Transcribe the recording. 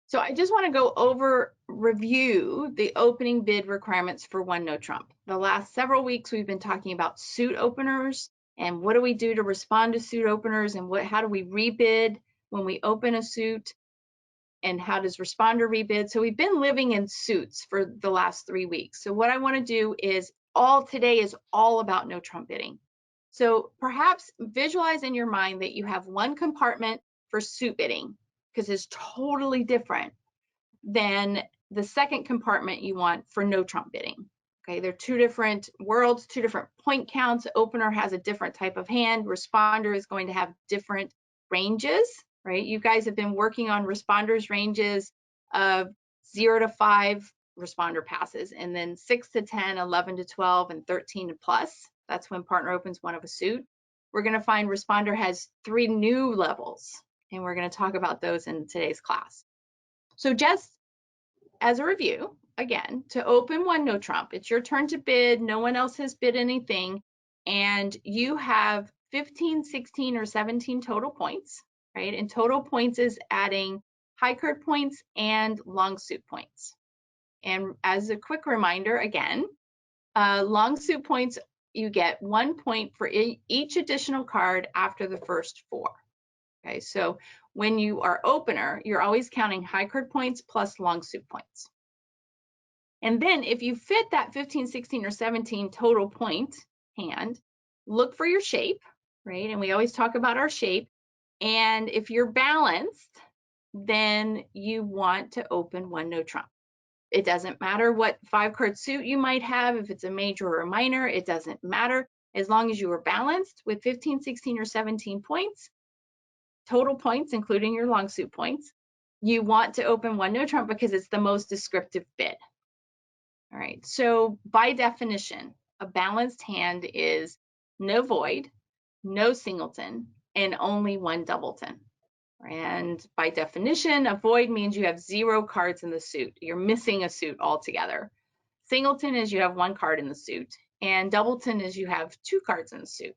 So I just want to go over, review the opening bid requirements for one no trump. The last several weeks we've been talking about suit openers and what do we do to respond to suit openers and how do we rebid when we open a suit and how does responder rebid. So we've been living in suits for the last 3 weeks. So what I want to do is today is all about no trump bidding. So perhaps visualize in your mind that you have one compartment for suit bidding, because it's totally different than the second compartment you want for no trump bidding. Okay, they're two different worlds, two different point counts. Opener has a different type of hand. Responder is going to have different ranges, right? You guys have been working on responders ranges of 0 to 5 responder passes, and then 6 to 10, 11 to 12, and 13 to plus. That's when partner opens one of a suit. We're going to find responder has 3 new levels, and we're going to talk about those in today's class. So just as a review, again, to open one no trump, it's your turn to bid. No one else has bid anything, and you have 15, 16, or 17 total points, right? And total points is adding high card points and long suit points. And as a quick reminder, again, long suit points, you get 1 point for each additional card after the first 4. Okay, so when you are opener, you're always counting high card points plus long suit points. And then if you fit that 15, 16, or 17 total point hand, look for your shape, right? And we always talk about our shape. And if you're balanced, then you want to open one no trump. It doesn't matter what 5-card suit you might have, if it's a major or a minor, it doesn't matter. As long as you are balanced with 15, 16, or 17 points, total points, including your long suit points, you want to open one no trump because it's the most descriptive bid. All right, so by definition, a balanced hand is no void, no singleton, and only 1 doubleton. And by definition, a void means you have 0 cards in the suit. You're missing a suit altogether. Singleton is you have 1 card in the suit, and doubleton is you have 2 cards in the suit.